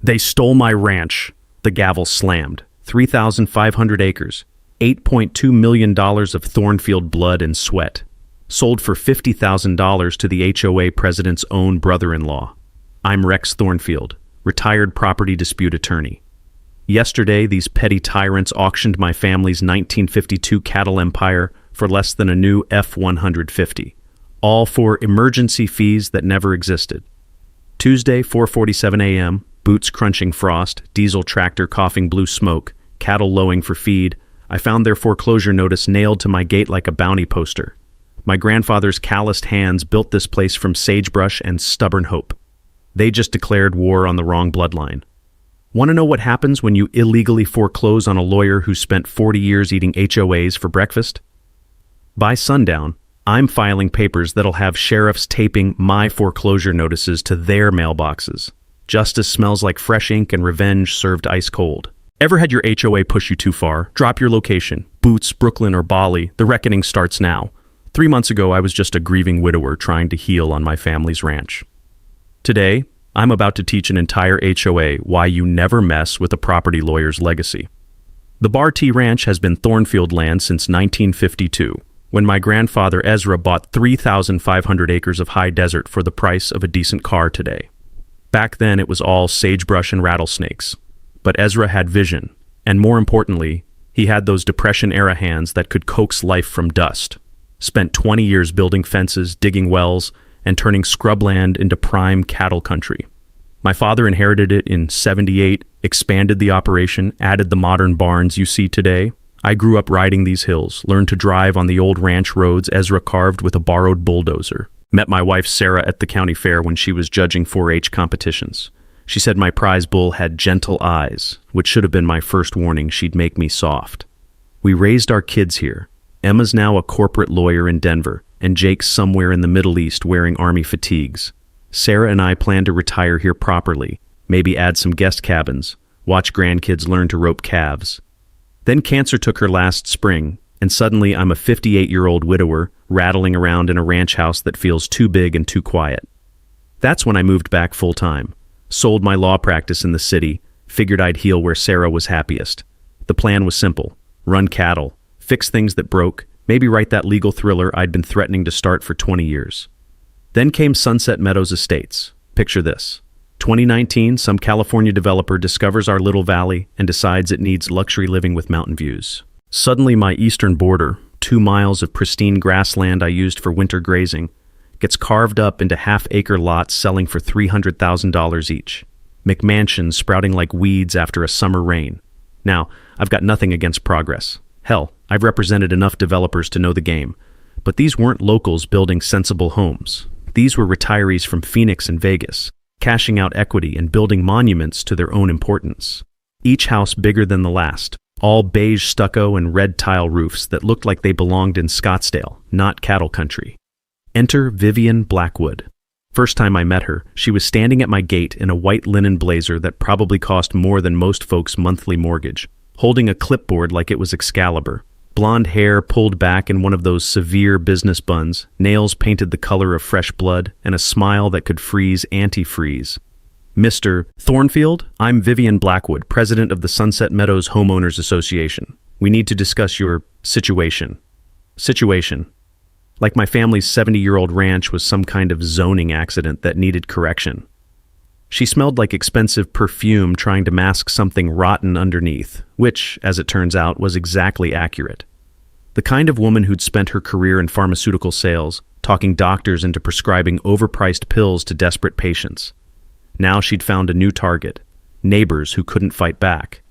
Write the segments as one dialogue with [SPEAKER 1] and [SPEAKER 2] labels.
[SPEAKER 1] They stole my ranch. The gavel slammed. 3,500 acres. $8.2 million of Thornfield blood and sweat. Sold for $50,000 to the HOA president's own brother-in-law. I'm Rex Thornfield, retired property dispute attorney. Yesterday, these petty tyrants auctioned my family's 1952 cattle empire for less than a new F-150, all for emergency fees that never existed. Tuesday, 4:47 a.m., boots crunching frost, diesel tractor coughing blue smoke, cattle lowing for feed. I found their foreclosure notice nailed to my gate like a bounty poster. My grandfather's calloused hands built this place from sagebrush and stubborn hope. They just declared war on the wrong bloodline. Want to know what happens when you illegally foreclose on a lawyer who spent 40 years eating HOAs for breakfast? By sundown, I'm filing papers that'll have sheriffs taping my foreclosure notices to their mailboxes. Justice smells like fresh ink and revenge served ice cold. Ever had your HOA push you too far? Drop your location. Boots, Brooklyn, or Bali. The reckoning starts now. 3 months ago, I was just a grieving widower trying to heal on my family's ranch. Today, I'm about to teach an entire HOA why you never mess with a property lawyer's legacy. The Bar T Ranch has been Thornfield land since 1952, when my grandfather Ezra bought 3,500 acres of high desert for the price of a decent car today. Back then, it was all sagebrush and rattlesnakes. But Ezra had vision, and more importantly, he had those Depression-era hands that could coax life from dust. Spent 20 years building fences, digging wells, and turning scrubland into prime cattle country. My father inherited it in '78, expanded the operation, added the modern barns you see today. I grew up riding these hills, learned to drive on the old ranch roads Ezra carved with a borrowed bulldozer. Met my wife Sarah at the county fair when she was judging 4-H competitions. She said my prize bull had gentle eyes, which should have been my first warning she'd make me soft. We raised our kids here. Emma's now a corporate lawyer in Denver, and Jake's somewhere in the Middle East wearing army fatigues. Sarah and I plan to retire here properly, maybe add some guest cabins, watch grandkids learn to rope calves. Then cancer took her last spring, and suddenly I'm a 58-year-old widower rattling around in a ranch house that feels too big and too quiet. That's when I moved back full-time. Sold my law practice in the city, figured I'd heal where Sarah was happiest. The plan was simple: run cattle, fix things that broke, maybe write that legal thriller I'd been threatening to start for 20 years. Then came Sunset Meadows Estates. Picture this. 2019, some California developer discovers our little valley and decides it needs luxury living with mountain views. Suddenly my eastern border, 2 miles of pristine grassland I used for winter grazing, gets carved up into half-acre lots selling for $300,000 each. McMansions sprouting like weeds after a summer rain. Now, I've got nothing against progress. Hell, I've represented enough developers to know the game. But these weren't locals building sensible homes. These were retirees from Phoenix and Vegas, cashing out equity and building monuments to their own importance. Each house bigger than the last, all beige stucco and red tile roofs that looked like they belonged in Scottsdale, not cattle country. Enter Vivian Blackwood. First time I met her, she was standing at my gate in a white linen blazer that probably cost more than most folks' monthly mortgage, holding a clipboard like it was Excalibur. Blonde hair pulled back in one of those severe business buns, nails painted the color of fresh blood, and a smile that could freeze antifreeze. Mr. Thornfield, I'm Vivian Blackwood, president of the Sunset Meadows Homeowners Association. We need to discuss your situation. Situation. Like my family's 70-year-old ranch was some kind of zoning accident that needed correction. She smelled like expensive perfume trying to mask something rotten underneath, which, as it turns out, was exactly accurate. The kind of woman who'd spent her career in pharmaceutical sales, talking doctors into prescribing overpriced pills to desperate patients. Now she'd found a new target: neighbors who couldn't fight back.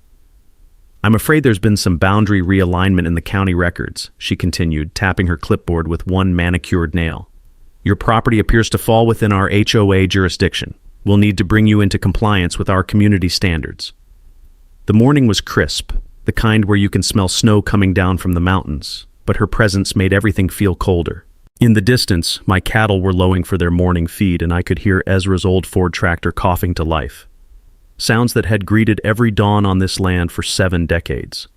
[SPEAKER 1] I'm afraid there's been some boundary realignment in the county records, she continued, tapping her clipboard with one manicured nail. Your property appears to fall within our HOA jurisdiction. We'll need to bring you into compliance with our community standards. The morning was crisp, the kind where you can smell snow coming down from the mountains, but her presence made everything feel colder. In the distance, my cattle were lowing for their morning feed, and I could hear Ezra's old Ford tractor coughing to life. Sounds that had greeted every dawn on this land for 7 decades.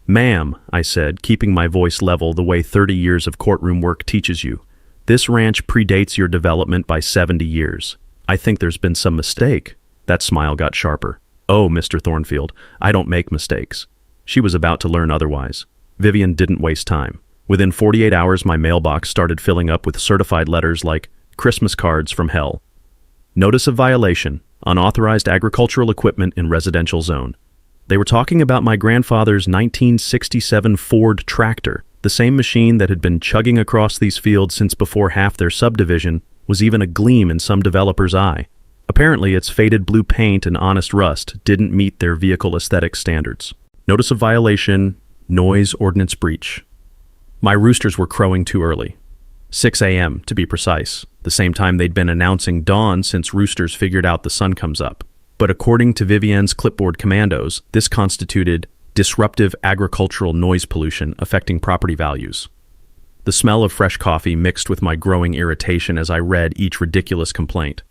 [SPEAKER 1] Ma'am, I said, keeping my voice level the way 30 years of courtroom work teaches you, this ranch predates your development by 70 years. I think there's been some mistake. That smile got sharper. "Oh, Mr. Thornfield, I don't make mistakes." She was about to learn otherwise. Vivian didn't waste time. Within 48 hours, my mailbox started filling up with certified letters like Christmas cards from hell. Notice of violation, unauthorized agricultural equipment in residential zone. They were talking about my grandfather's 1967 Ford tractor, the same machine that had been chugging across these fields since before half their subdivision was even a gleam in some developer's eye. Apparently, its faded blue paint and honest rust didn't meet their vehicle aesthetic standards. Notice of violation, noise ordinance breach. My roosters were crowing too early. 6 a.m., to be precise, the same time they'd been announcing dawn since roosters figured out the sun comes up. But according to Vivienne's clipboard commandos, this constituted disruptive agricultural noise pollution affecting property values. The smell of fresh coffee mixed with my growing irritation as I read each ridiculous complaint.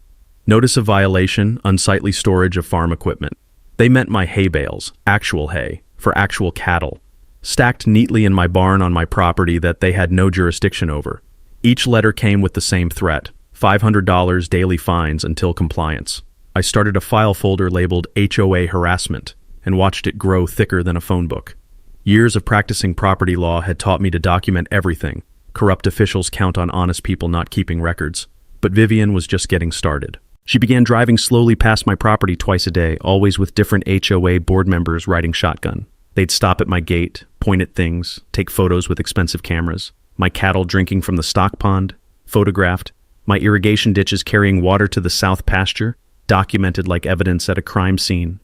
[SPEAKER 1] Notice of violation, unsightly storage of farm equipment. They meant my hay bales, actual hay, for actual cattle, stacked neatly in my barn on my property that they had no jurisdiction over. Each letter came with the same threat, $500 daily fines until compliance. I started a file folder labeled HOA harassment and watched it grow thicker than a phone book. Years of practicing property law had taught me to document everything. Corrupt officials count on honest people not keeping records. But Vivian was just getting started. She began driving slowly past my property twice a day, always with different HOA board members riding shotgun. They'd stop at my gate, point at things, take photos with expensive cameras. My cattle drinking from the stock pond, photographed. My irrigation ditches carrying water to the south pasture, documented like evidence at a crime scene.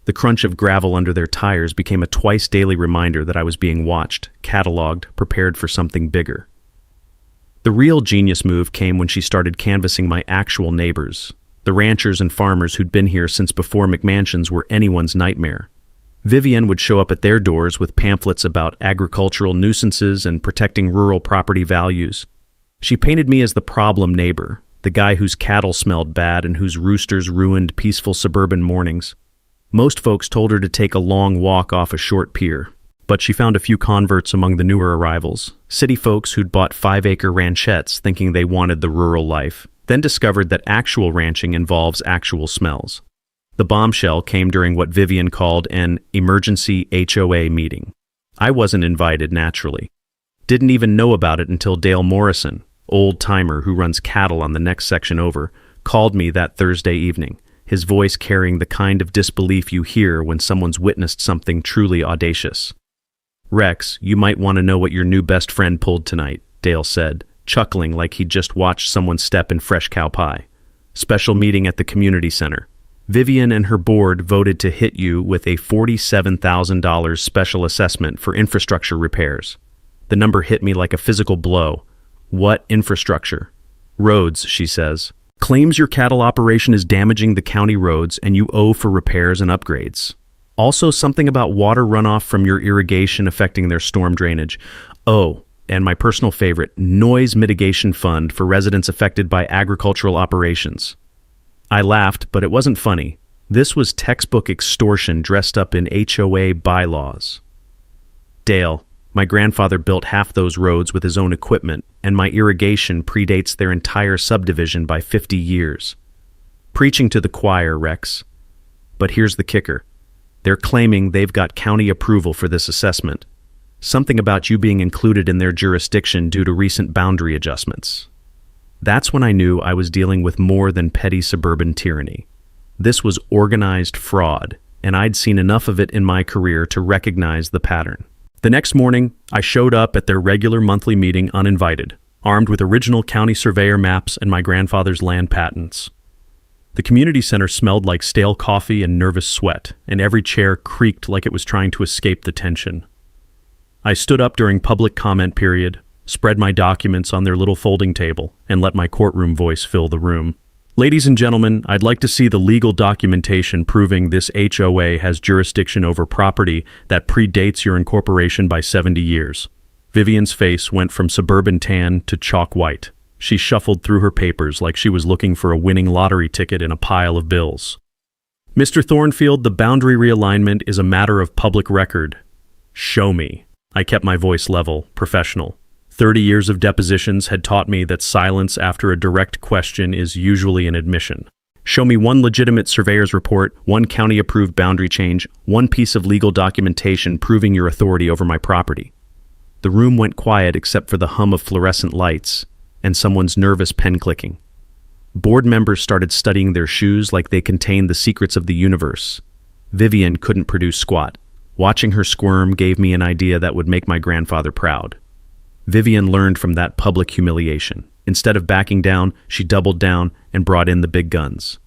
[SPEAKER 1] The crunch of gravel under their tires became a twice-daily reminder that I was being watched, cataloged, prepared for something bigger. The real genius move came when she started canvassing my actual neighbors, the ranchers and farmers who'd been here since before McMansions were anyone's nightmare. Vivian would show up at their doors with pamphlets about agricultural nuisances and protecting rural property values. She painted me as the problem neighbor, the guy whose cattle smelled bad and whose roosters ruined peaceful suburban mornings. Most folks told her to take a long walk off a short pier, but she found a few converts among the newer arrivals, city folks who'd bought 5-acre ranchettes thinking they wanted the rural life, then discovered that actual ranching involves actual smells. The bombshell came during what Vivian called an emergency HOA meeting. I wasn't invited, naturally. Didn't even know about it until Dale Morrison, old-timer who runs cattle on the next section over, called me that Thursday evening, his voice carrying the kind of disbelief you hear when someone's witnessed something truly audacious. "Rex, you might want to know what your new best friend pulled tonight," Dale said, chuckling like he'd just watched someone step in fresh cow pie. "Special meeting at the community center. Vivian and her board voted to hit you with a $47,000 special assessment for infrastructure repairs." The number hit me like a physical blow. "What infrastructure?" "Roads," she says. "Claims your cattle operation is damaging the county roads and you owe for repairs and upgrades. Also something about water runoff from your irrigation affecting their storm drainage. Oh, and my personal favorite, noise mitigation fund for residents affected by agricultural operations." I laughed, but it wasn't funny. This was textbook extortion dressed up in HOA bylaws. "Dale, my grandfather built half those roads with his own equipment, and my irrigation predates their entire subdivision by 50 years. Preaching to the choir, Rex. But here's the kicker. They're claiming they've got county approval for this assessment. Something about you being included in their jurisdiction due to recent boundary adjustments." That's when I knew I was dealing with more than petty suburban tyranny. This was organized fraud, and I'd seen enough of it in my career to recognize the pattern. The next morning, I showed up at their regular monthly meeting uninvited, armed with original county surveyor maps and my grandfather's land patents. The community center smelled like stale coffee and nervous sweat, and every chair creaked like it was trying to escape the tension. I stood up during public comment period, spread my documents on their little folding table, and let my courtroom voice fill the room. "Ladies and gentlemen, I'd like to see the legal documentation proving this HOA has jurisdiction over property that predates your incorporation by 70 years. Vivian's face went from suburban tan to chalk white. She shuffled through her papers like she was looking for a winning lottery ticket in a pile of bills. "Mr. Thornfield, the boundary realignment is a matter of public record. Show me." I kept my voice level, professional. 30 years of depositions had taught me that silence after a direct question is usually an admission. Show me one legitimate surveyor's report, one county-approved boundary change, one piece of legal documentation proving your authority over my property. The room went quiet except for the hum of fluorescent lights and someone's nervous pen clicking. Board members started studying their shoes like they contained the secrets of the universe. Vivian couldn't produce squat. Watching her squirm gave me an idea that would make my grandfather proud. Vivian learned from that public humiliation. Instead of backing down, she doubled down and brought in the big guns.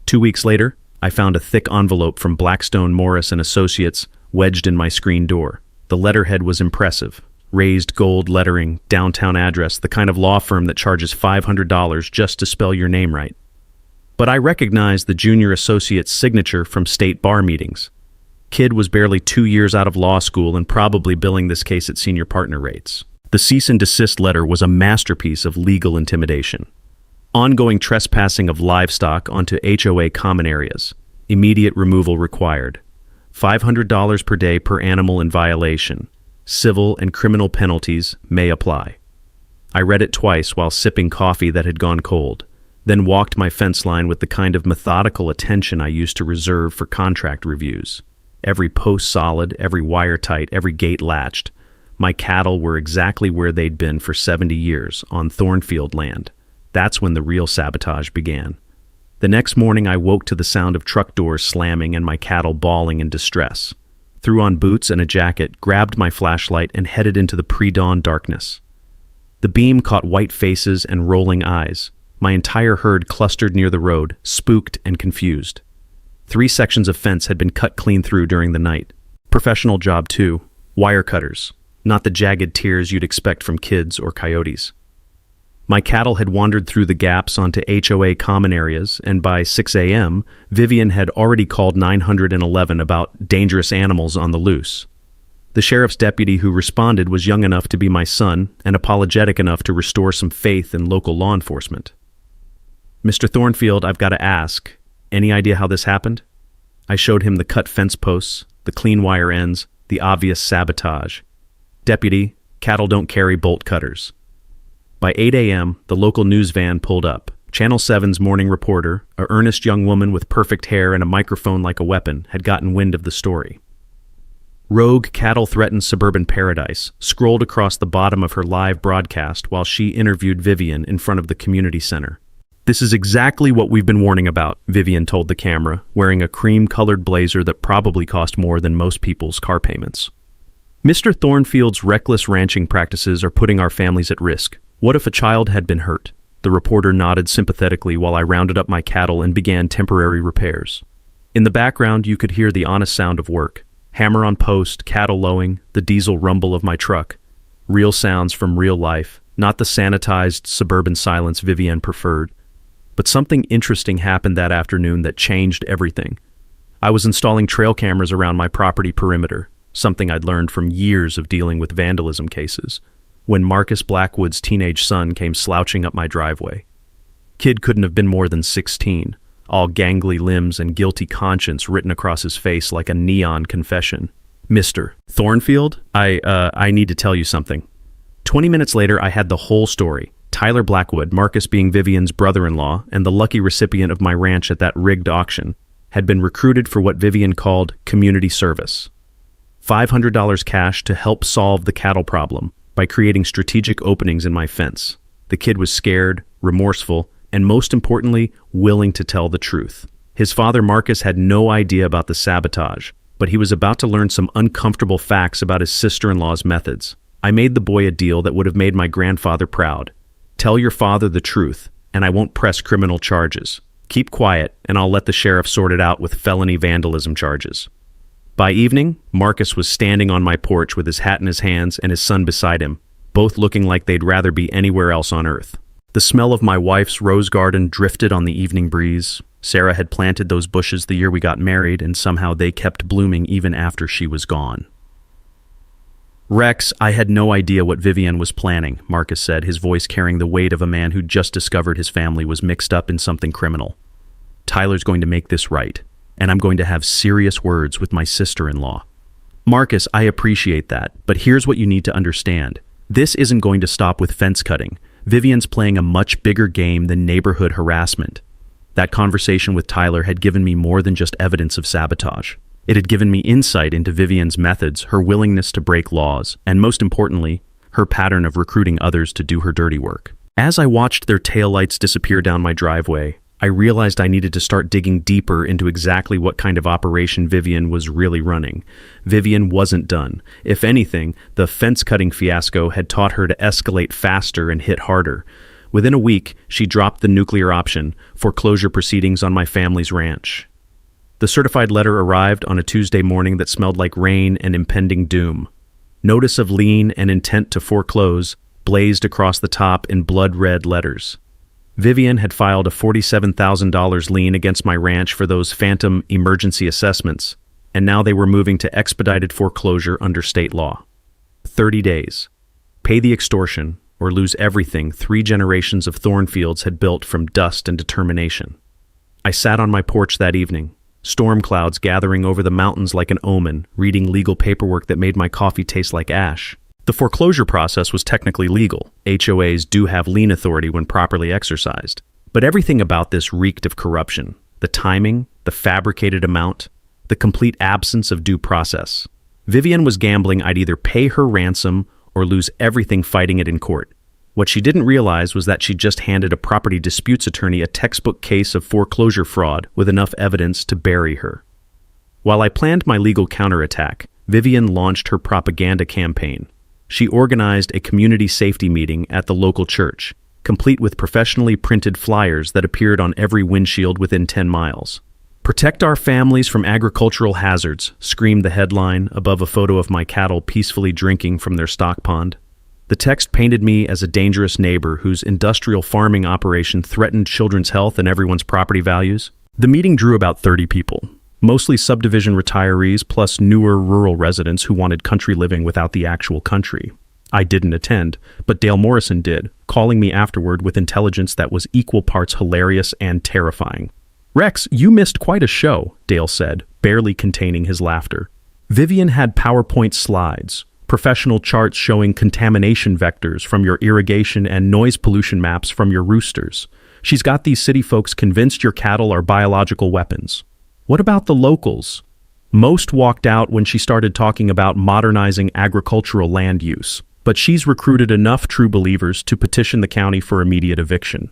[SPEAKER 1] 2 weeks later, I found a thick envelope from Blackstone Morris and Associates wedged in my screen door. The letterhead was impressive. Raised gold lettering, downtown address, the kind of law firm that charges $500 just to spell your name right. But I recognized the junior associate's signature from state bar meetings. Kid was barely 2 years out of law school and probably billing this case at senior partner rates. The cease and desist letter was a masterpiece of legal intimidation. Ongoing trespassing of livestock onto HOA common areas. Immediate removal required. $500 per day per animal in violation. Civil and criminal penalties may apply. I read it twice while sipping coffee that had gone cold, then walked my fence line with the kind of methodical attention I used to reserve for contract reviews. Every post solid, every wire tight, every gate latched. My cattle were exactly where they'd been for 70 years, on Thornfield land. That's when the real sabotage began. The next morning I woke to the sound of truck doors slamming and my cattle bawling in distress. Threw on boots and a jacket, grabbed my flashlight, and headed into the pre-dawn darkness. The beam caught white faces and rolling eyes. My entire herd clustered near the road, spooked and confused. 3 sections of fence had been cut clean through during the night. Professional job too. Wire cutters. Not the jagged tears you'd expect from kids or coyotes. My cattle had wandered through the gaps onto HOA common areas, and by 6 a.m., Vivian had already called 911 about dangerous animals on the loose. The sheriff's deputy who responded was young enough to be my son and apologetic enough to restore some faith in local law enforcement. "Mr. Thornfield, I've got to ask, any idea how this happened?" I showed him the cut fence posts, the clean wire ends, the obvious sabotage. "Deputy, cattle don't carry bolt cutters." By 8 a.m., the local news van pulled up. Channel 7's morning reporter, a earnest young woman with perfect hair and a microphone like a weapon, had gotten wind of the story. "Rogue cattle threatened suburban paradise," scrolled across the bottom of her live broadcast while she interviewed Vivian in front of the community center. "This is exactly what we've been warning about," Vivian told the camera, wearing a cream-colored blazer that probably cost more than most people's car payments. "Mr. Thornfield's reckless ranching practices are putting our families at risk. What if a child had been hurt?" The reporter nodded sympathetically while I rounded up my cattle and began temporary repairs. In the background, you could hear the honest sound of work. Hammer on post, cattle lowing, the diesel rumble of my truck. Real sounds from real life, not the sanitized suburban silence Vivian preferred. But something interesting happened that afternoon that changed everything. I was installing trail cameras around my property perimeter, something I'd learned from years of dealing with vandalism cases, when Marcus Blackwood's teenage son came slouching up my driveway. Kid couldn't have been more than 16, all gangly limbs and guilty conscience written across his face like a neon confession. "Mr. Thornfield, I need to tell you something." 20 minutes later, I had the whole story. Tyler Blackwood, Marcus being Vivian's brother-in-law and the lucky recipient of my ranch at that rigged auction, had been recruited for what Vivian called community service. $500 cash to help solve the cattle problem by creating strategic openings in my fence. The kid was scared, remorseful, and most importantly, willing to tell the truth. His father, Marcus, had no idea about the sabotage, but he was about to learn some uncomfortable facts about his sister-in-law's methods. I made the boy a deal that would have made my grandfather proud. "Tell your father the truth, and I won't press criminal charges. Keep quiet, and I'll let the sheriff sort it out with felony vandalism charges." By evening, Marcus was standing on my porch with his hat in his hands and his son beside him, both looking like they'd rather be anywhere else on earth. The smell of my wife's rose garden drifted on the evening breeze. Sarah had planted those bushes the year we got married, and somehow they kept blooming even after she was gone. "Rex, I had no idea what Vivian was planning," Marcus said, his voice carrying the weight of a man who'd just discovered his family was mixed up in something criminal. "Tyler's going to make this right, and I'm going to have serious words with my sister-in-law." "Marcus, I appreciate that, but here's what you need to understand. This isn't going to stop with fence cutting. Vivian's playing a much bigger game than neighborhood harassment. That conversation with Tyler had given me more than just evidence of sabotage. It had given me insight into Vivian's methods, her willingness to break laws, and most importantly, her pattern of recruiting others to do her dirty work. As I watched their taillights disappear down my driveway, I realized I needed to start digging deeper into exactly what kind of operation Vivian was really running. Vivian wasn't done. If anything, the fence-cutting fiasco had taught her to escalate faster and hit harder. Within a week, she dropped the nuclear option, foreclosure proceedings on my family's ranch. The certified letter arrived on a Tuesday morning that smelled like rain and impending doom. Notice of lien and intent to foreclose blazed across the top in blood-red letters. Vivian had filed a $47,000 lien against my ranch for those phantom emergency assessments, and now they were moving to expedited foreclosure under state law. 30 days. Pay the extortion or lose everything 3 generations of Thornfields had built from dust and determination. I sat on my porch that evening, storm clouds gathering over the mountains like an omen, reading legal paperwork that made my coffee taste like ash. The foreclosure process was technically legal. HOAs do have lien authority when properly exercised. But everything about this reeked of corruption. The timing, the fabricated amount, the complete absence of due process. Vivian was gambling I'd either pay her ransom or lose everything fighting it in court. What she didn't realize was that she just handed a property disputes attorney a textbook case of foreclosure fraud with enough evidence to bury her. While I planned my legal counterattack, Vivian launched her propaganda campaign. She organized a community safety meeting at the local church, complete with professionally printed flyers that appeared on every windshield within 10 miles. "Protect our families from agricultural hazards," screamed the headline above a photo of my cattle peacefully drinking from their stock pond. The text painted me as a dangerous neighbor whose industrial farming operation threatened children's health and everyone's property values. The meeting drew about 30 people, mostly subdivision retirees plus newer rural residents who wanted country living without the actual country. I didn't attend, but Dale Morrison did, calling me afterward with intelligence that was equal parts hilarious and terrifying. "Rex, you missed quite a show," Dale said, barely containing his laughter. "Vivian had PowerPoint slides, professional charts showing contamination vectors from your irrigation and noise pollution maps from your roosters. She's got these city folks convinced your cattle are biological weapons. What about the locals? Most walked out when she started talking about modernizing agricultural land use, but she's recruited enough true believers to petition the county for immediate eviction."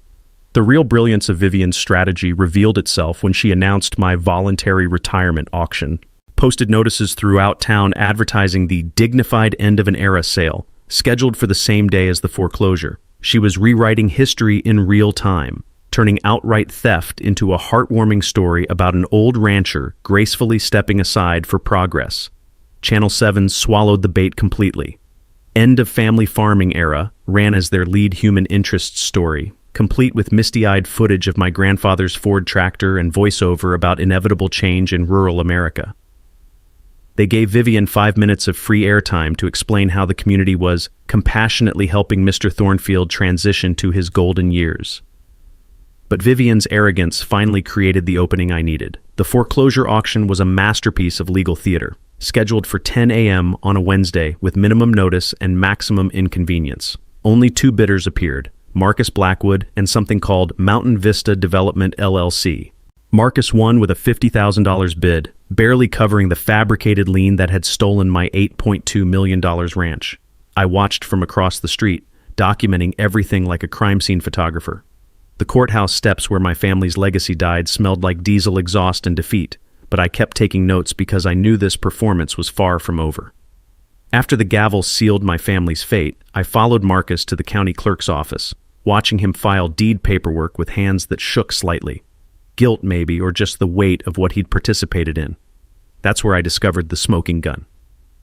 [SPEAKER 1] The real brilliance of Vivian's strategy revealed itself when she announced my voluntary retirement auction. Posted notices throughout town advertising the dignified end of an era sale, scheduled for the same day as the foreclosure. She was rewriting history in real time, turning outright theft into a heartwarming story about an old rancher gracefully stepping aside for progress. Channel 7 swallowed the bait completely. End of Family Farming Era ran as their lead human interest story, complete with misty-eyed footage of my grandfather's Ford tractor and voiceover about inevitable change in rural America. They gave Vivian 5 minutes of free airtime to explain how the community was compassionately helping Mr. Thornfield transition to his golden years. But Vivian's arrogance finally created the opening I needed. The foreclosure auction was a masterpiece of legal theater, scheduled for 10 a.m. on a Wednesday with minimum notice and maximum inconvenience. Only 2 bidders appeared, Marcus Blackwood and something called Mountain Vista Development LLC. Marcus won with a $50,000 bid, barely covering the fabricated lien that had stolen my $8.2 million ranch. I watched from across the street, documenting everything like a crime scene photographer. The courthouse steps where my family's legacy died smelled like diesel exhaust and defeat, but I kept taking notes because I knew this performance was far from over. After the gavel sealed my family's fate, I followed Marcus to the county clerk's office, watching him file deed paperwork with hands that shook slightly. Guilt, maybe, or just the weight of what he'd participated in. That's where I discovered the smoking gun.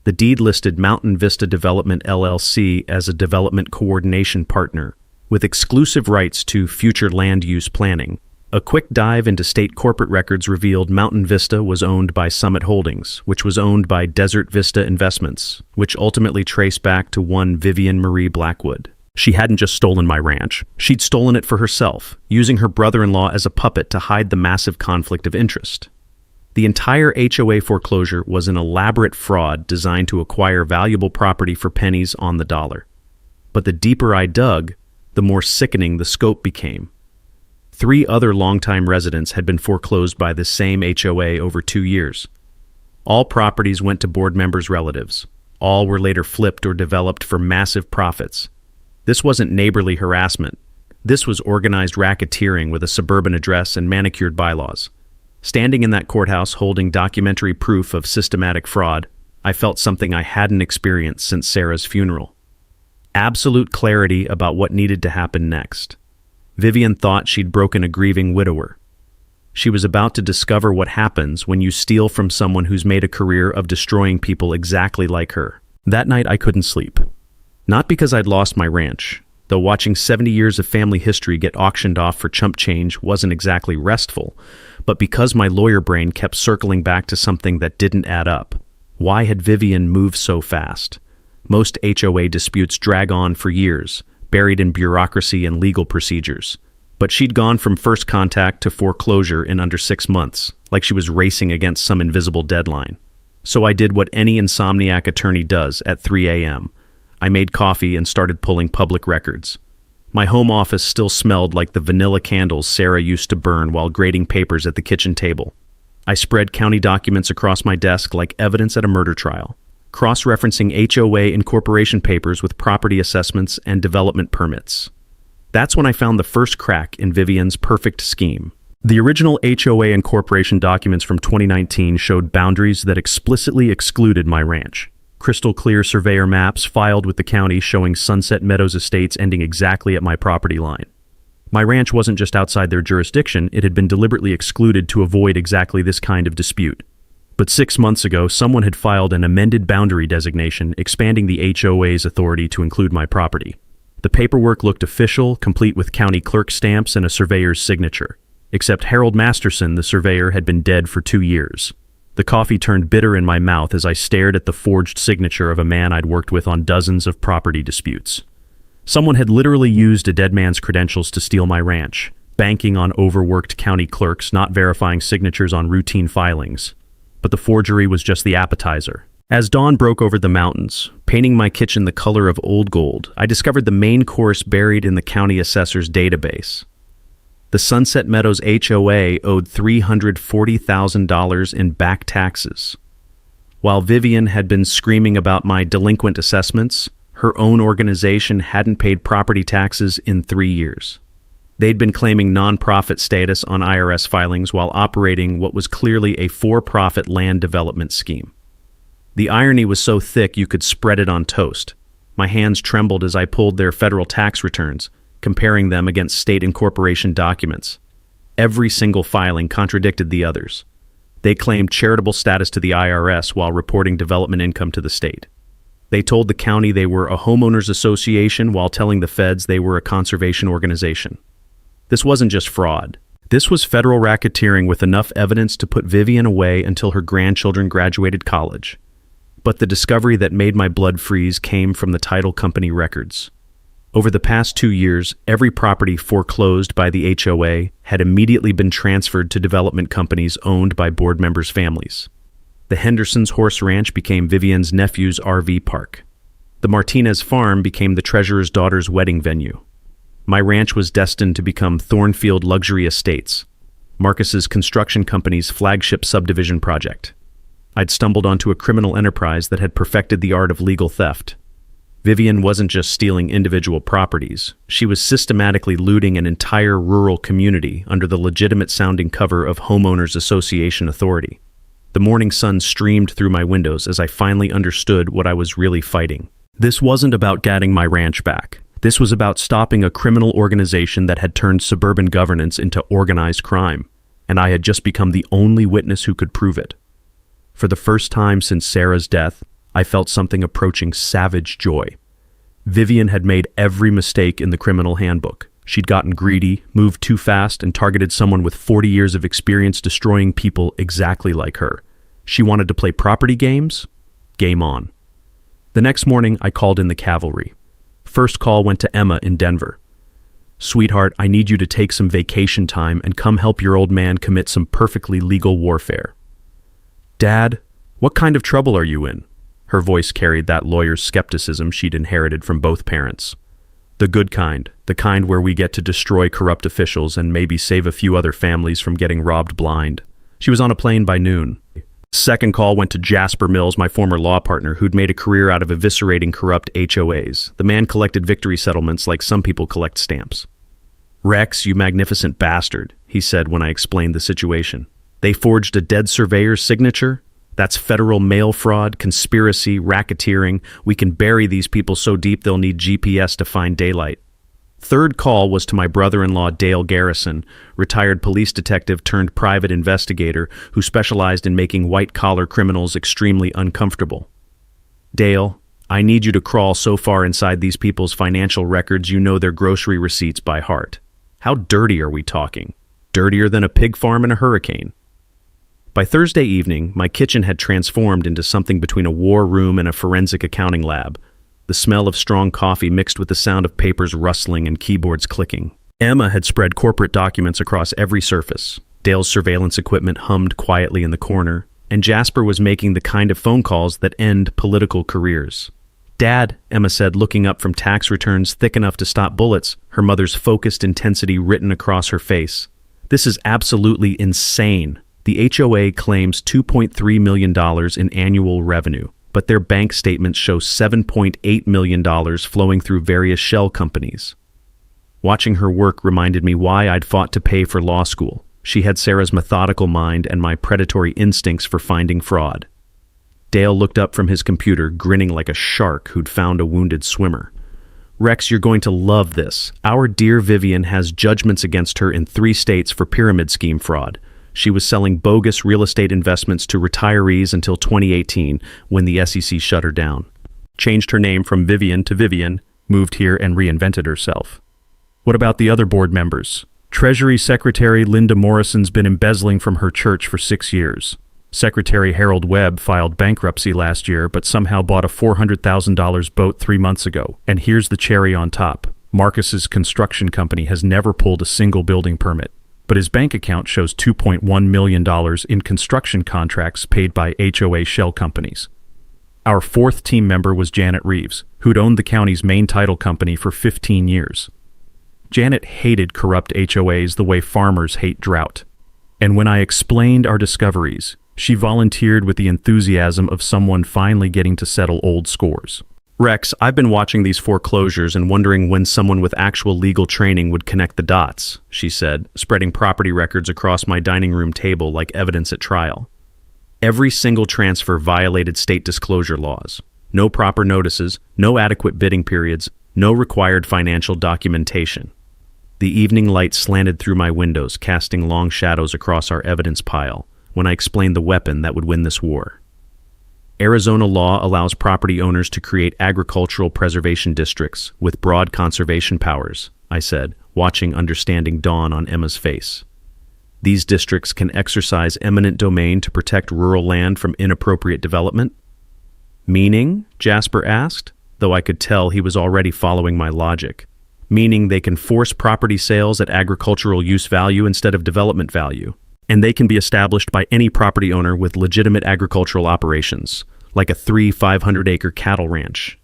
[SPEAKER 1] The deed listed Mountain Vista Development LLC as a development coordination partner, with exclusive rights to future land use planning. A quick dive into state corporate records revealed Mountain Vista was owned by Summit Holdings, which was owned by Desert Vista Investments, which ultimately traced back to one Vivian Marie Blackwood. She hadn't just stolen my ranch. She'd stolen it for herself, using her brother-in-law as a puppet to hide the massive conflict of interest. The entire HOA foreclosure was an elaborate fraud designed to acquire valuable property for pennies on the dollar. But the deeper I dug, the more sickening the scope became. 3 other longtime residents had been foreclosed by the same HOA over 2 years. All properties went to board members' relatives. All were later flipped or developed for massive profits. This wasn't neighborly harassment. This was organized racketeering with a suburban address and manicured bylaws. Standing in that courthouse holding documentary proof of systematic fraud, I felt something I hadn't experienced since Sarah's funeral. Absolute clarity about what needed to happen next. Vivian thought she'd broken a grieving widower. She was about to discover what happens when you steal from someone who's made a career of destroying people exactly like her. That night I couldn't sleep. Not because I'd lost my ranch, though watching 70 years of family history get auctioned off for chump change wasn't exactly restful, but because my lawyer brain kept circling back to something that didn't add up. Why had Vivian moved so fast? Most HOA disputes drag on for years, buried in bureaucracy and legal procedures. But she'd gone from first contact to foreclosure in under 6 months, like she was racing against some invisible deadline. So I did what any insomniac attorney does at 3 a.m. I made coffee and started pulling public records. My home office still smelled like the vanilla candles Sarah used to burn while grading papers at the kitchen table. I spread county documents across my desk like evidence at a murder trial, cross-referencing HOA incorporation papers with property assessments and development permits. That's when I found the first crack in Vivian's perfect scheme. The original HOA incorporation documents from 2019 showed boundaries that explicitly excluded my ranch. Crystal clear surveyor maps filed with the county showing Sunset Meadows estates ending exactly at my property line. My ranch wasn't just outside their jurisdiction, it had been deliberately excluded to avoid exactly this kind of dispute. But 6 months ago, someone had filed an amended boundary designation expanding the HOA's authority to include my property. The paperwork looked official, complete with county clerk stamps and a surveyor's signature. Except Harold Masterson, the surveyor, had been dead for 2 years. The coffee turned bitter in my mouth as I stared at the forged signature of a man I'd worked with on dozens of property disputes. Someone had literally used a dead man's credentials to steal my ranch, banking on overworked county clerks not verifying signatures on routine filings. But the forgery was just the appetizer. As dawn broke over the mountains, painting my kitchen the color of old gold, I discovered the main course buried in the county assessor's database. The Sunset Meadows HOA owed $340,000 in back taxes. While Vivian had been screaming about my delinquent assessments, her own organization hadn't paid property taxes in 3 years. They'd been claiming nonprofit status on IRS filings while operating what was clearly a for-profit land development scheme. The irony was so thick you could spread it on toast. My hands trembled as I pulled their federal tax returns, comparing them against state incorporation documents. Every single filing contradicted the others. They claimed charitable status to the IRS while reporting development income to the state. They told the county they were a homeowners association while telling the feds they were a conservation organization. This wasn't just fraud. This was federal racketeering with enough evidence to put Vivian away until her grandchildren graduated college. But the discovery that made my blood freeze came from the title company records. Over the past 2 years, every property foreclosed by the HOA had immediately been transferred to development companies owned by board members' families. The Henderson's Horse Ranch became Vivian's nephew's RV park. The Martinez Farm became the treasurer's daughter's wedding venue. My ranch was destined to become Thornfield Luxury Estates, Marcus's construction company's flagship subdivision project. I'd stumbled onto a criminal enterprise that had perfected the art of legal theft. Vivian wasn't just stealing individual properties. She was systematically looting an entire rural community under the legitimate-sounding cover of Homeowners Association Authority. The morning sun streamed through my windows as I finally understood what I was really fighting. This wasn't about getting my ranch back. This was about stopping a criminal organization that had turned suburban governance into organized crime, and I had just become the only witness who could prove it. For the first time since Sarah's death, I felt something approaching savage joy. Vivian had made every mistake in the criminal handbook. She'd gotten greedy, moved too fast, and targeted someone with 40 years of experience destroying people exactly like her. She wanted to play property games? Game on. The next morning, I called in the cavalry. First call went to Emma in Denver. "Sweetheart, I need you to take some vacation time and come help your old man commit some perfectly legal warfare." "Dad, what kind of trouble are you in?" Her voice carried that lawyer's skepticism she'd inherited from both parents. The good kind, the kind where we get to destroy corrupt officials and maybe save a few other families from getting robbed blind. She was on a plane by noon. Second call went to Jasper Mills, my former law partner, who'd made a career out of eviscerating corrupt HOAs. The man collected victory settlements like some people collect stamps. "Rex, you magnificent bastard," he said when I explained the situation. "They forged a dead surveyor's signature? That's federal mail fraud, conspiracy, racketeering. We can bury these people so deep they'll need GPS to find daylight." Third call was to my brother-in-law Dale Garrison, retired police detective turned private investigator who specialized in making white-collar criminals extremely uncomfortable. "Dale, I need you to crawl so far inside these people's financial records you know their grocery receipts by heart. How dirty are we talking? Dirtier than a pig farm in a hurricane." By Thursday evening, my kitchen had transformed into something between a war room and a forensic accounting lab. The smell of strong coffee mixed with the sound of papers rustling and keyboards clicking. Emma had spread corporate documents across every surface. Dale's surveillance equipment hummed quietly in the corner, and Jasper was making the kind of phone calls that end political careers. "Dad," Emma said, looking up from tax returns thick enough to stop bullets, her mother's focused intensity written across her face. "This is absolutely insane. The HOA claims $2.3 million in annual revenue, but their bank statements show $7.8 million flowing through various shell companies." Watching her work reminded me why I'd fought to pay for law school. She had Sarah's methodical mind and my predatory instincts for finding fraud. Dale looked up from his computer, grinning like a shark who'd found a wounded swimmer. "Rex, you're going to love this. Our dear Vivian has judgments against her in 3 states for pyramid scheme fraud. She was selling bogus real estate investments to retirees until 2018, when the SEC shut her down. Changed her name from Vivian to Vivian, moved here and reinvented herself." "What about the other board members?" "Treasury Secretary Linda Morrison's been embezzling from her church for 6 years. Secretary Harold Webb filed bankruptcy last year, but somehow bought a $400,000 boat 3 months ago. And here's the cherry on top. Marcus's construction company has never pulled a single building permit, but his bank account shows $2.1 million in construction contracts paid by HOA shell companies." Our 4th team member was Janet Reeves, who'd owned the county's main title company for 15 years. Janet hated corrupt HOAs the way farmers hate drought. And when I explained our discoveries, she volunteered with the enthusiasm of someone finally getting to settle old scores. "Rex, I've been watching these foreclosures and wondering when someone with actual legal training would connect the dots," she said, spreading property records across my dining room table like evidence at trial. Every single transfer violated state disclosure laws. No proper notices, no adequate bidding periods, no required financial documentation. The evening light slanted through my windows, casting long shadows across our evidence pile, when I explained the weapon that would win this war. "Arizona law allows property owners to create agricultural preservation districts with broad conservation powers," I said, watching understanding dawn on Emma's face. "These districts can exercise eminent domain to protect rural land from inappropriate development." "Meaning?" Jasper asked, though I could tell he was already following my logic. "Meaning they can force property sales at agricultural use value instead of development value. And they can be established by any property owner with legitimate agricultural operations, like a 500-acre cattle ranch."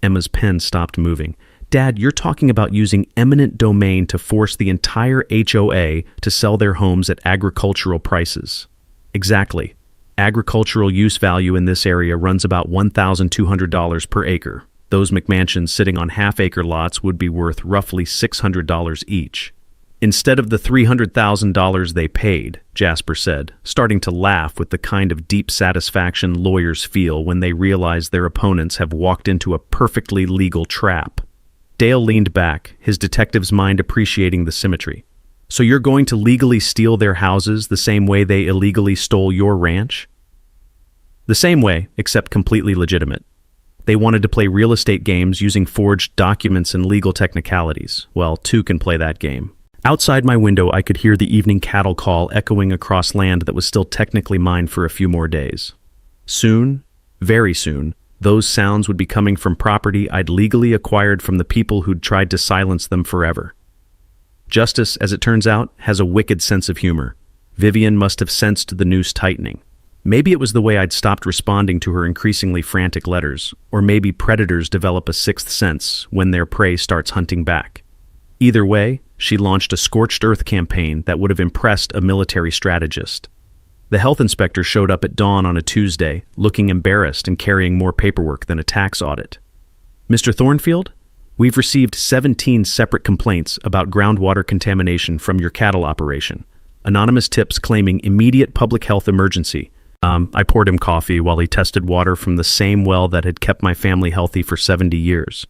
[SPEAKER 1] Emma's pen stopped moving. "Dad, you're talking about using eminent domain to force the entire HOA to sell their homes at agricultural prices." "Exactly. Agricultural use value in this area runs about $1,200 per acre. Those McMansions sitting on half-acre lots would be worth roughly $600 each. Instead of the $300,000 they paid," Jasper said, starting to laugh with the kind of deep satisfaction lawyers feel when they realize their opponents have walked into a perfectly legal trap. Dale leaned back, his detective's mind appreciating the symmetry. "So you're going to legally steal their houses the same way they illegally stole your ranch?" "The same way, except completely legitimate. They wanted to play real estate games using forged documents and legal technicalities. Well, 2 can play that game." Outside my window, I could hear the evening cattle call echoing across land that was still technically mine for a few more days. Soon, very soon, those sounds would be coming from property I'd legally acquired from the people who'd tried to silence them forever. Justice, as it turns out, has a wicked sense of humor. Vivian must have sensed the noose tightening. Maybe it was the way I'd stopped responding to her increasingly frantic letters, or maybe predators develop a sixth sense when their prey starts hunting back. Either way, she launched a scorched earth campaign that would have impressed a military strategist. The health inspector showed up at dawn on a Tuesday, looking embarrassed and carrying more paperwork than a tax audit. "Mr. Thornfield, we've received 17 separate complaints about groundwater contamination from your cattle operation. Anonymous tips claiming immediate public health emergency." I poured him coffee while he tested water from the same well that had kept my family healthy for 70 years.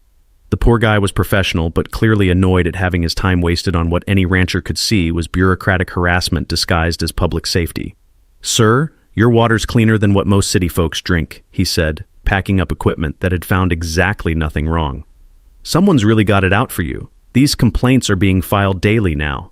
[SPEAKER 1] The poor guy was professional, but clearly annoyed at having his time wasted on what any rancher could see was bureaucratic harassment disguised as public safety. "Sir, your water's cleaner than what most city folks drink," he said, packing up equipment that had found exactly nothing wrong. "Someone's really got it out for you. These complaints are being filed daily now."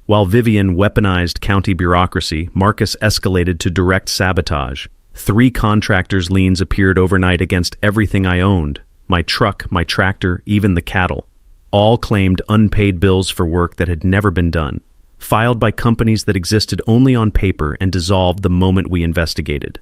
[SPEAKER 1] While Vivian weaponized county bureaucracy, Marcus escalated to direct sabotage. 3 contractors' liens appeared overnight against everything I owned: my truck, my tractor, even the cattle. All claimed unpaid bills for work that had never been done, filed by companies that existed only on paper and dissolved the moment we investigated.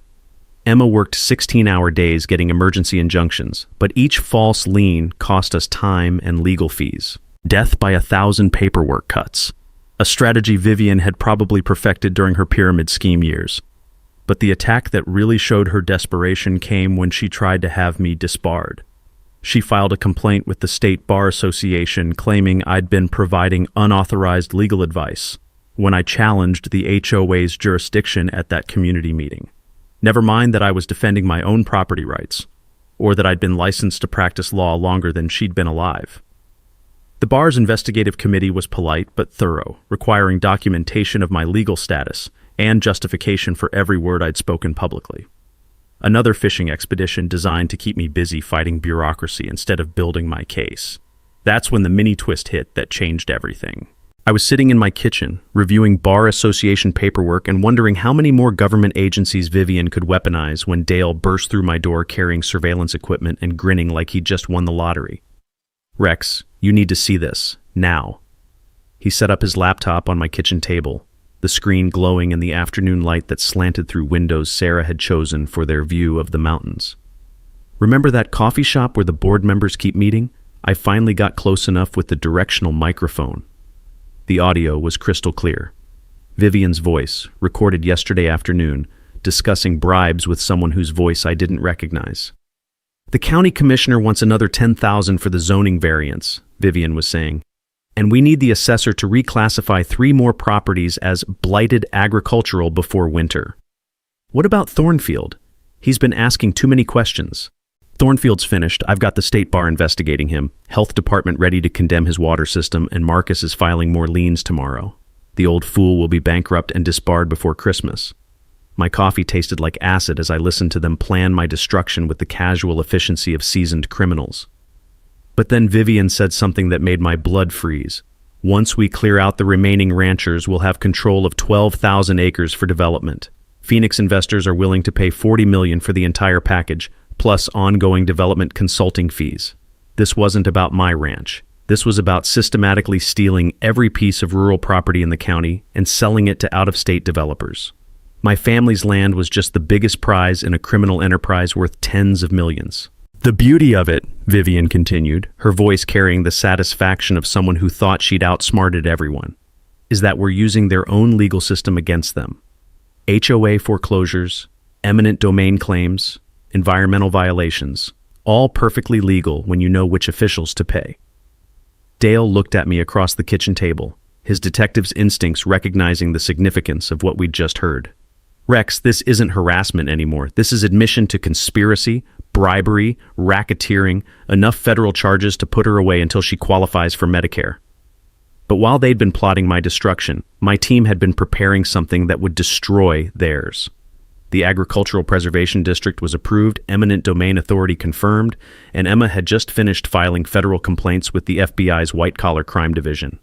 [SPEAKER 1] Emma worked 16-hour days getting emergency injunctions, but each false lien cost us time and legal fees. Death by 1,000 paperwork cuts. A strategy Vivian had probably perfected during her pyramid scheme years. But the attack that really showed her desperation came when she tried to have me disbarred. She filed a complaint with the State Bar Association claiming I'd been providing unauthorized legal advice when I challenged the HOA's jurisdiction at that community meeting. Never mind that I was defending my own property rights, or that I'd been licensed to practice law longer than she'd been alive. The bar's investigative committee was polite but thorough, requiring documentation of my legal status and justification for every word I'd spoken publicly. Another fishing expedition designed to keep me busy fighting bureaucracy instead of building my case. That's when the mini twist hit that changed everything. I was sitting in my kitchen, reviewing Bar Association paperwork and wondering how many more government agencies Vivian could weaponize when Dale burst through my door carrying surveillance equipment and grinning like he'd just won the lottery. "Rex, you need to see this, now." He set up his laptop on my kitchen table, the screen glowing in the afternoon light that slanted through windows Sarah had chosen for their view of the mountains. "Remember that coffee shop where the board members keep meeting? I finally got close enough with the directional microphone." The audio was crystal clear. Vivian's voice, recorded yesterday afternoon, discussing bribes with someone whose voice I didn't recognize. "The county commissioner wants another $10,000 for the zoning variance," Vivian was saying. "And we need the assessor to reclassify 3 more properties as blighted agricultural before winter." "What about Thornfield? He's been asking too many questions." "Thornfield's finished. I've got the state bar investigating him, health department ready to condemn his water system, and Marcus is filing more liens tomorrow. The old fool will be bankrupt and disbarred before Christmas." My coffee tasted like acid as I listened to them plan my destruction with the casual efficiency of seasoned criminals. But then Vivian said something that made my blood freeze. "Once we clear out the remaining ranchers, we'll have control of 12,000 acres for development. Phoenix investors are willing to pay $40 million for the entire package, plus ongoing development consulting fees." This wasn't about my ranch. This was about systematically stealing every piece of rural property in the county and selling it to out-of-state developers. My family's land was just the biggest prize in a criminal enterprise worth tens of millions. "The beauty of it," Vivian continued, her voice carrying the satisfaction of someone who thought she'd outsmarted everyone, "is that we're using their own legal system against them. HOA foreclosures, eminent domain claims, environmental violations, all perfectly legal when you know which officials to pay." Dale looked at me across the kitchen table, his detective's instincts recognizing the significance of what we'd just heard. "Rex, this isn't harassment anymore. This is admission to conspiracy, bribery, racketeering, enough federal charges to put her away until she qualifies for Medicare." But while they'd been plotting my destruction, my team had been preparing something that would destroy theirs. The Agricultural Preservation District was approved, eminent domain authority confirmed, and Emma had just finished filing federal complaints with the FBI's white-collar crime division.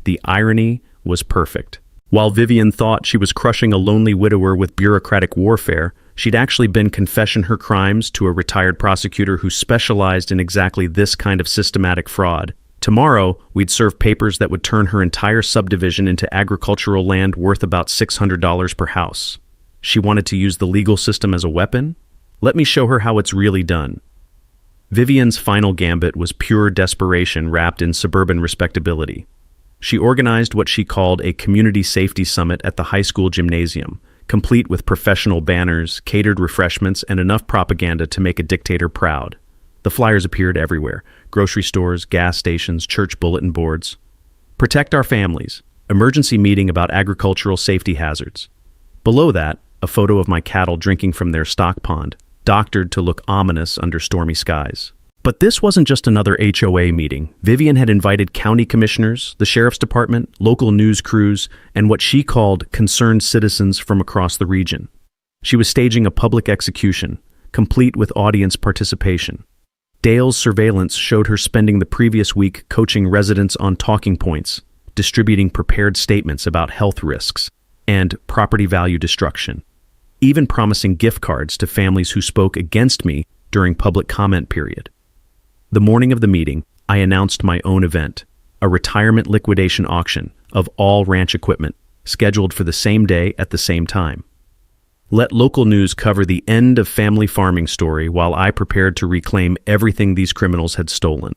[SPEAKER 1] The irony was perfect. While Vivian thought she was crushing a lonely widower with bureaucratic warfare, she'd actually been confessing her crimes to a retired prosecutor who specialized in exactly this kind of systematic fraud. Tomorrow, we'd serve papers that would turn her entire subdivision into agricultural land worth about $600 per house. She wanted to use the legal system as a weapon? Let me show her how it's really done. Vivian's final gambit was pure desperation wrapped in suburban respectability. She organized what she called a community safety summit at the high school gymnasium, complete with professional banners, catered refreshments, and enough propaganda to make a dictator proud. The flyers appeared everywhere: grocery stores, gas stations, church bulletin boards. Protect our families. Emergency meeting about agricultural safety hazards. Below that, a photo of my cattle drinking from their stock pond, doctored to look ominous under stormy skies. But this wasn't just another HOA meeting. Vivian had invited county commissioners, the sheriff's department, local news crews, and what she called concerned citizens from across the region. She was staging a public execution, complete with audience participation. Dale's surveillance showed her spending the previous week coaching residents on talking points, distributing prepared statements about health risks and property value destruction, even promising gift cards to families who spoke against me during public comment period. The morning of the meeting, I announced my own event, a retirement liquidation auction of all ranch equipment, scheduled for the same day at the same time. Let local news cover the end of family farming story while I prepared to reclaim everything these criminals had stolen.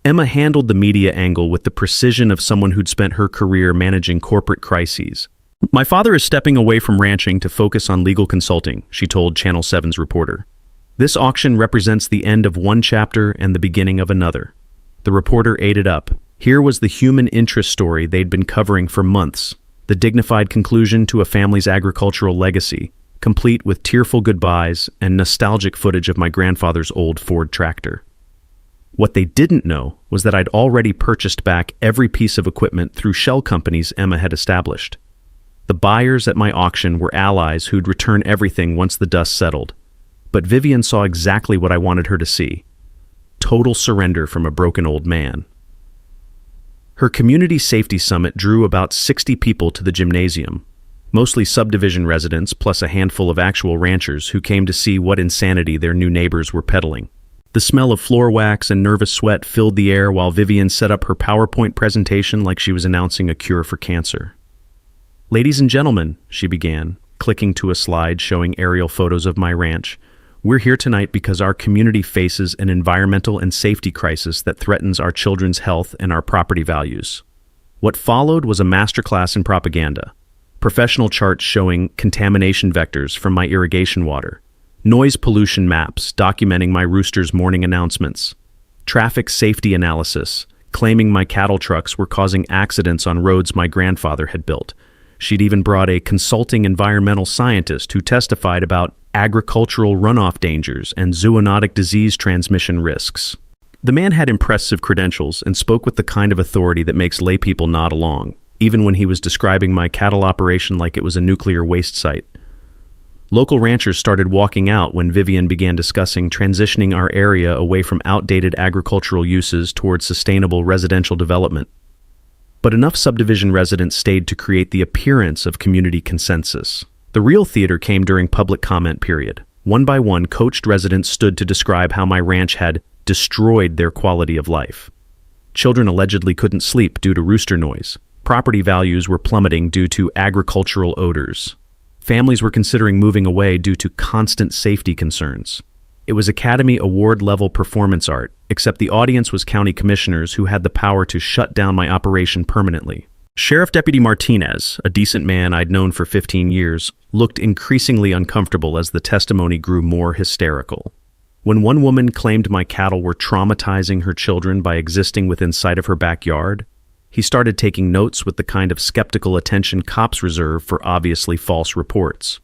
[SPEAKER 1] Emma handled the media angle with the precision of someone who'd spent her career managing corporate crises. My father is stepping away from ranching to focus on legal consulting, she told Channel 7's reporter. This auction represents the end of one chapter and the beginning of another. The reporter ate it up. Here was the human interest story they'd been covering for months, the dignified conclusion to a family's agricultural legacy, complete with tearful goodbyes and nostalgic footage of my grandfather's old Ford tractor. What they didn't know was that I'd already purchased back every piece of equipment through shell companies Emma had established. The buyers at my auction were allies who'd return everything once the dust settled. But Vivian saw exactly what I wanted her to see: total surrender from a broken old man. Her community safety summit drew about 60 people to the gymnasium, mostly subdivision residents plus a handful of actual ranchers who came to see what insanity their new neighbors were peddling. The smell of floor wax and nervous sweat filled the air while Vivian set up her PowerPoint presentation like she was announcing a cure for cancer. Ladies and gentlemen, she began, clicking to a slide showing aerial photos of my ranch. We're here tonight because our community faces an environmental and safety crisis that threatens our children's health and our property values. What followed was a masterclass in propaganda. Professional charts showing contamination vectors from my irrigation water. Noise pollution maps documenting my rooster's morning announcements. Traffic safety analysis, claiming my cattle trucks were causing accidents on roads my grandfather had built. She'd even brought a consulting environmental scientist who testified about agricultural runoff dangers and zoonotic disease transmission risks. The man had impressive credentials and spoke with the kind of authority that makes laypeople nod along, even when he was describing my cattle operation like it was a nuclear waste site. Local ranchers started walking out when Vivian began discussing transitioning our area away from outdated agricultural uses towards sustainable residential development. But enough subdivision residents stayed to create the appearance of community consensus. The real theater came during public comment period. One by one, coached residents stood to describe how my ranch had destroyed their quality of life. Children allegedly couldn't sleep due to rooster noise. Property values were plummeting due to agricultural odors. Families were considering moving away due to constant safety concerns. It was Academy Award-level performance art, except the audience was county commissioners who had the power to shut down my operation permanently. Sheriff Deputy Martinez, a decent man I'd known for 15 years, looked increasingly uncomfortable as the testimony grew more hysterical. When one woman claimed my cattle were traumatizing her children by existing within sight of her backyard, he started taking notes with the kind of skeptical attention cops reserve for obviously false reports.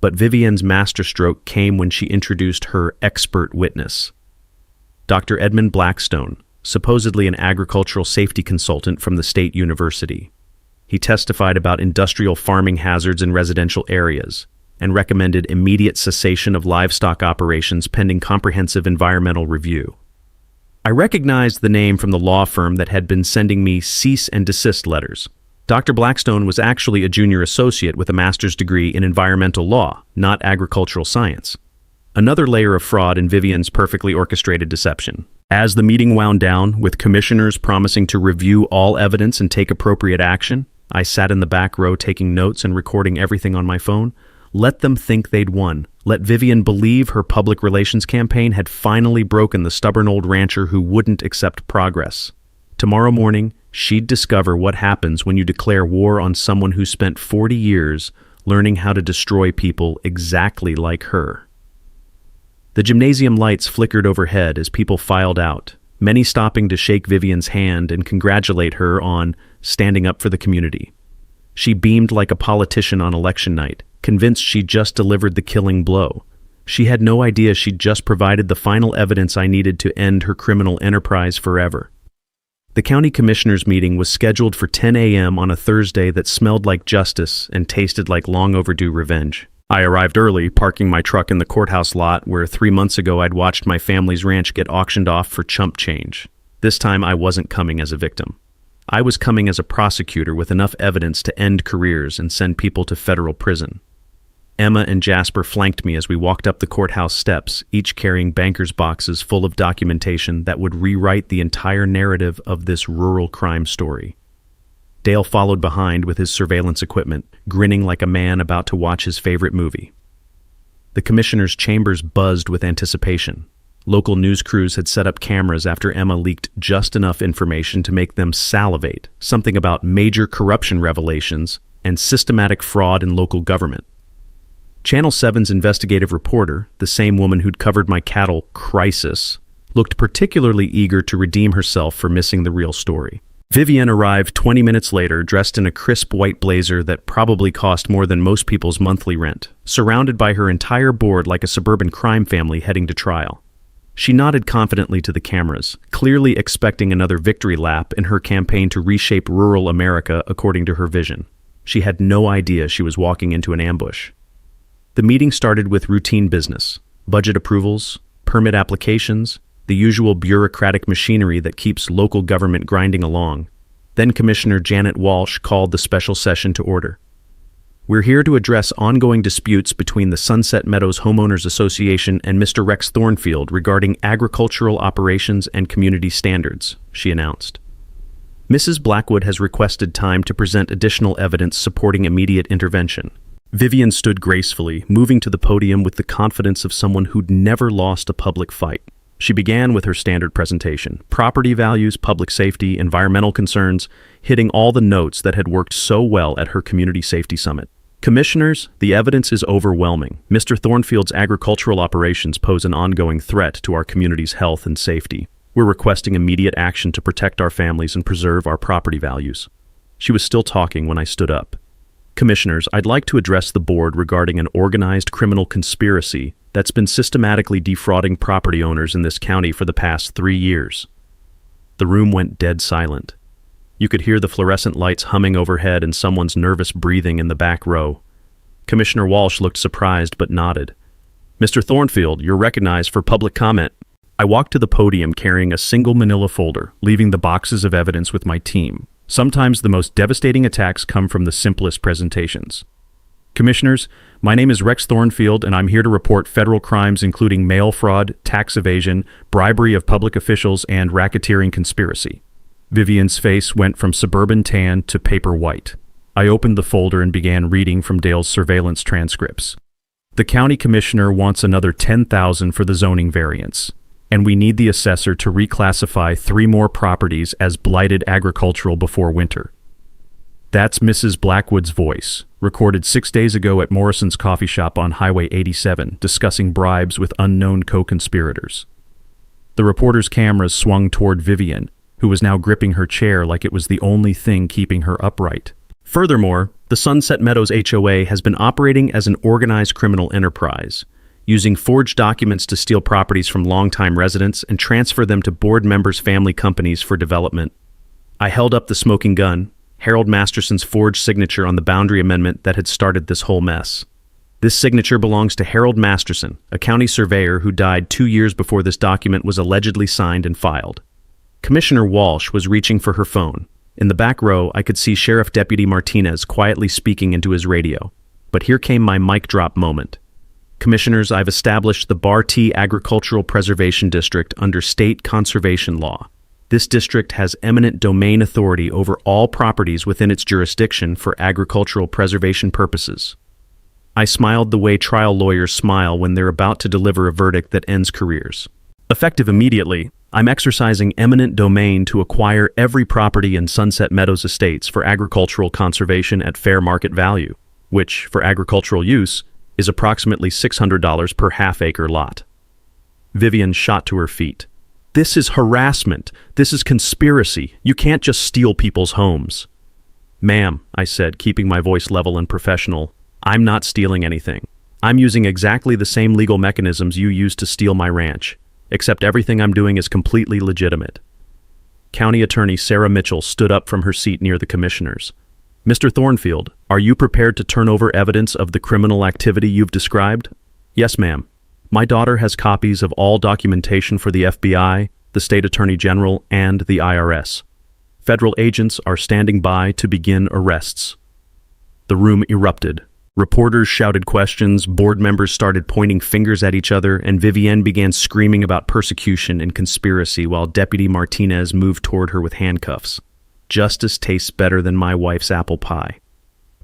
[SPEAKER 1] But Vivian's masterstroke came when she introduced her expert witness, Dr. Edmund Blackstone, supposedly an agricultural safety consultant from the state university. He testified about industrial farming hazards in residential areas and recommended immediate cessation of livestock operations pending comprehensive environmental review. I recognized the name from the law firm that had been sending me cease and desist letters. Dr. Blackstone was actually a junior associate with a master's degree in environmental law, not agricultural science. Another layer of fraud in Vivian's perfectly orchestrated deception. As the meeting wound down, with commissioners promising to review all evidence and take appropriate action, I sat in the back row taking notes and recording everything on my phone, Let them think they'd won. Let Vivian believe her public relations campaign had finally broken the stubborn old rancher who wouldn't accept progress. Tomorrow morning, she'd discover what happens when you declare war on someone who spent 40 years learning how to destroy people exactly like her. The gymnasium lights flickered overhead as people filed out, many stopping to shake Vivian's hand and congratulate her on standing up for the community. She beamed like a politician on election night, convinced she'd just delivered the killing blow. She had no idea she'd just provided the final evidence I needed to end her criminal enterprise forever. The county commissioners' meeting was scheduled for 10 a.m. on a Thursday that smelled like justice and tasted like long overdue revenge. I arrived early, parking my truck in the courthouse lot where 3 months ago I'd watched my family's ranch get auctioned off for chump change. This time I wasn't coming as a victim. I was coming as a prosecutor with enough evidence to end careers and send people to federal prison. Emma and Jasper flanked me as we walked up the courthouse steps, each carrying banker's boxes full of documentation that would rewrite the entire narrative of this rural crime story. Dale followed behind with his surveillance equipment, grinning like a man about to watch his favorite movie. The commissioner's chambers buzzed with anticipation. Local news crews had set up cameras after Emma leaked just enough information to make them salivate, something about major corruption revelations and systematic fraud in local government. Channel 7's investigative reporter, the same woman who'd covered my cattle crisis, looked particularly eager to redeem herself for missing the real story. Vivian arrived 20 minutes later, dressed in a crisp white blazer that probably cost more than most people's monthly rent, surrounded by her entire board like a suburban crime family heading to trial. She nodded confidently to the cameras, clearly expecting another victory lap in her campaign to reshape rural America according to her vision. She had no idea she was walking into an ambush. The meeting started with routine business: budget approvals, permit applications, the usual bureaucratic machinery that keeps local government grinding along. Then Commissioner Janet Walsh called the special session to order. We're here to address ongoing disputes between the Sunset Meadows Homeowners Association and Mr. Rex Thornfield regarding agricultural operations and community standards, she announced. Mrs. Blackwood has requested time to present additional evidence supporting immediate intervention. Vivian stood gracefully, moving to the podium with the confidence of someone who'd never lost a public fight. She began with her standard presentation: property values, public safety, environmental concerns, hitting all the notes that had worked so well at her community safety summit. Commissioners, the evidence is overwhelming. Mr. Thornfield's agricultural operations pose an ongoing threat to our community's health and safety. We're requesting immediate action to protect our families and preserve our property values. She was still talking when I stood up. Commissioners, I'd like to address the board regarding an organized criminal conspiracy that's been systematically defrauding property owners in this county for the past 3 years. The room went dead silent. You could hear the fluorescent lights humming overhead and someone's nervous breathing in the back row. Commissioner Walsh looked surprised but nodded. Mr. Thornfield, you're recognized for public comment. I walked to the podium carrying a single manila folder, leaving the boxes of evidence with my team. Sometimes the most devastating attacks come from the simplest presentations. Commissioners, my name is Rex Thornfield, and I'm here to report federal crimes including mail fraud, tax evasion, bribery of public officials, and racketeering conspiracy. Vivian's face went from suburban tan to paper white. I opened the folder and began reading from Dale's surveillance transcripts. The county commissioner wants another $10,000 for the zoning variance, and we need the assessor to reclassify 3 more properties as blighted agricultural before winter. That's Mrs. Blackwood's voice, recorded 6 days ago at Morrison's coffee shop on Highway 87, discussing bribes with unknown co-conspirators. The reporter's cameras swung toward Vivian, who was now gripping her chair like it was the only thing keeping her upright. Furthermore, the Sunset Meadows HOA has been operating as an organized criminal enterprise, using forged documents to steal properties from longtime residents and transfer them to board members' family companies for development. I held up the smoking gun, Harold Masterson's forged signature on the boundary amendment that had started this whole mess. This signature belongs to Harold Masterson, a county surveyor who died 2 years before this document was allegedly signed and filed. Commissioner Walsh was reaching for her phone. In the back row, I could see Sheriff Deputy Martinez quietly speaking into his radio. But here came my mic drop moment. Commissioners, I've established the Bar T Agricultural Preservation District under state conservation law. This district has eminent domain authority over all properties within its jurisdiction for agricultural preservation purposes. I smiled the way trial lawyers smile when they're about to deliver a verdict that ends careers. Effective immediately, I'm exercising eminent domain to acquire every property in Sunset Meadows Estates for agricultural conservation at fair market value, which, for agricultural use, is approximately $600 per half-acre lot. Vivian shot to her feet. This is harassment. This is conspiracy. You can't just steal people's homes. Ma'am, I said, keeping my voice level and professional, I'm not stealing anything. I'm using exactly the same legal mechanisms you used to steal my ranch, except everything I'm doing is completely legitimate. County Attorney Sarah Mitchell stood up from her seat near the commissioners. Mr. Thornfield, are you prepared to turn over evidence of the criminal activity you've described? Yes, ma'am. My daughter has copies of all documentation for the FBI, the State Attorney General, and the IRS. Federal agents are standing by to begin arrests. The room erupted. Reporters shouted questions, board members started pointing fingers at each other, and Vivienne began screaming about persecution and conspiracy while Deputy Martinez moved toward her with handcuffs. Justice tastes better than my wife's apple pie.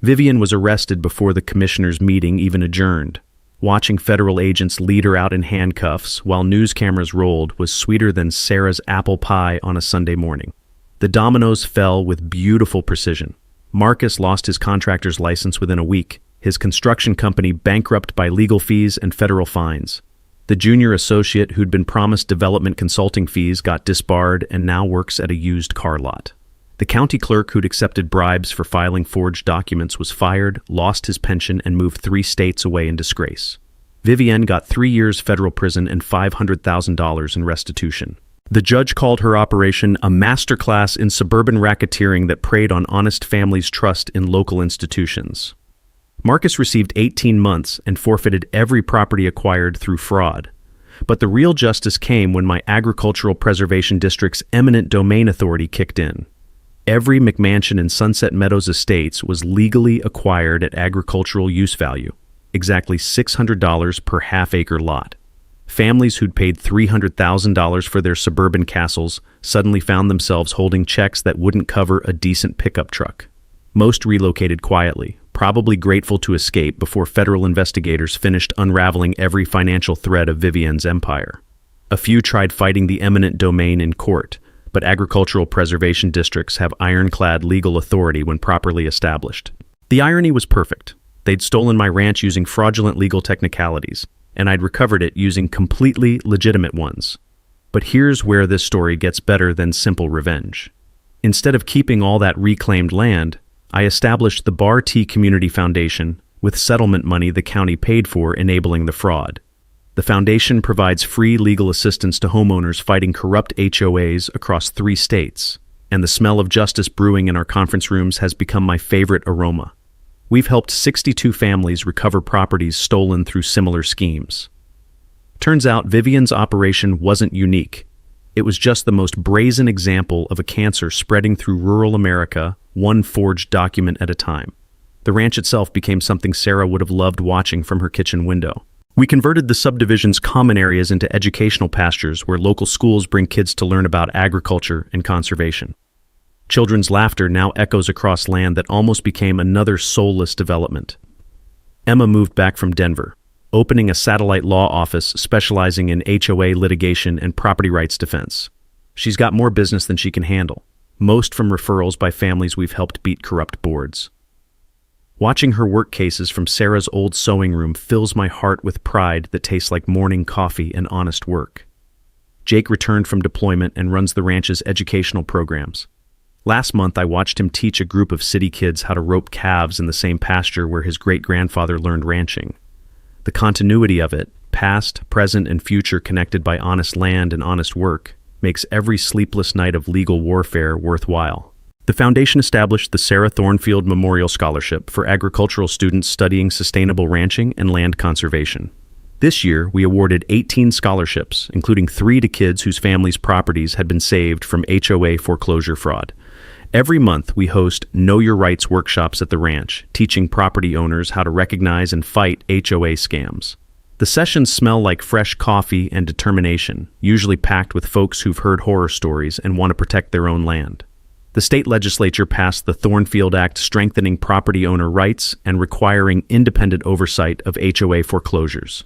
[SPEAKER 1] Vivian was arrested before the commissioners' meeting even adjourned. Watching federal agents lead her out in handcuffs while news cameras rolled was sweeter than Sarah's apple pie on a Sunday morning. The dominoes fell with beautiful precision. Marcus lost his contractor's license within a week, his construction company bankrupt by legal fees and federal fines. The junior associate who'd been promised development consulting fees got disbarred and now works at a used car lot. The county clerk who'd accepted bribes for filing forged documents was fired, lost his pension, and moved 3 states away in disgrace. Vivienne got 3 years federal prison and $500,000 in restitution. The judge called her operation a masterclass in suburban racketeering that preyed on honest families' trust in local institutions. Marcus received 18 months and forfeited every property acquired through fraud. But the real justice came when my Agricultural Preservation District's eminent domain authority kicked in. Every McMansion in Sunset Meadows Estates was legally acquired at agricultural use value, exactly $600 per half-acre lot. Families who'd paid $300,000 for their suburban castles suddenly found themselves holding checks that wouldn't cover a decent pickup truck. Most relocated quietly, probably grateful to escape before federal investigators finished unraveling every financial thread of Vivienne's empire. A few tried fighting the eminent domain in court, but agricultural preservation districts have ironclad legal authority when properly established. The irony was perfect. They'd stolen my ranch using fraudulent legal technicalities, and I'd recovered it using completely legitimate ones. But here's where this story gets better than simple revenge. Instead of keeping all that reclaimed land, I established the Bar T Community Foundation with settlement money the county paid for enabling the fraud. The foundation provides free legal assistance to homeowners fighting corrupt HOAs across 3 states, and the smell of justice brewing in our conference rooms has become my favorite aroma. We've helped 62 families recover properties stolen through similar schemes. Turns out Vivienne's operation wasn't unique. It was just the most brazen example of a cancer spreading through rural America, one forged document at a time. The ranch itself became something Sarah would have loved watching from her kitchen window. We converted the subdivision's common areas into educational pastures where local schools bring kids to learn about agriculture and conservation. Children's laughter now echoes across land that almost became another soulless development. Emma moved back from Denver, opening a satellite law office specializing in HOA litigation and property rights defense. She's got more business than she can handle, most from referrals by families we've helped beat corrupt boards. Watching her work cases from Sarah's old sewing room fills my heart with pride that tastes like morning coffee and honest work. Jake returned from deployment and runs the ranch's educational programs. Last month, I watched him teach a group of city kids how to rope calves in the same pasture where his great-grandfather learned ranching. The continuity of it, past, present, and future connected by honest land and honest work, makes every sleepless night of legal warfare worthwhile. The foundation established the Sarah Thornfield Memorial Scholarship for agricultural students studying sustainable ranching and land conservation. This year, we awarded 18 scholarships, including 3 to kids whose families' properties had been saved from HOA foreclosure fraud. Every month, we host Know Your Rights workshops at the ranch, teaching property owners how to recognize and fight HOA scams. The sessions smell like fresh coffee and determination, usually packed with folks who've heard horror stories and want to protect their own land. The state legislature passed the Thornfield Act strengthening property owner rights and requiring independent oversight of HOA foreclosures.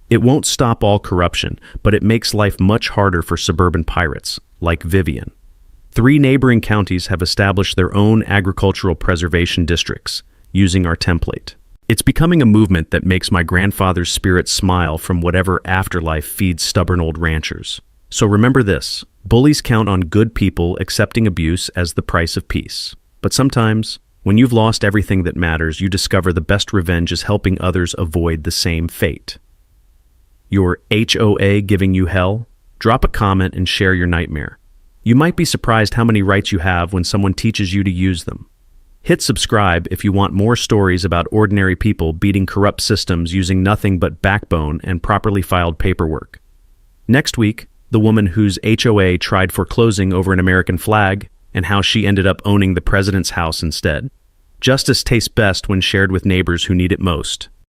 [SPEAKER 1] It won't stop all corruption, but it makes life much harder for suburban pirates, like Vivian. 3 neighboring counties have established their own agricultural preservation districts, using our template. It's becoming a movement that makes my grandfather's spirit smile from whatever afterlife feeds stubborn old ranchers. So remember this, bullies count on good people accepting abuse as the price of peace. But sometimes, when you've lost everything that matters, you discover the best revenge is helping others avoid the same fate. Your HOA giving you hell? Drop a comment and share your nightmare. You might be surprised how many rights you have when someone teaches you to use them. Hit subscribe if you want more stories about ordinary people beating corrupt systems using nothing but backbone and properly filed paperwork. Next week, the woman whose HOA tried foreclosing over an American flag and how she ended up owning the president's house instead. Justice tastes best when shared with neighbors who need it most.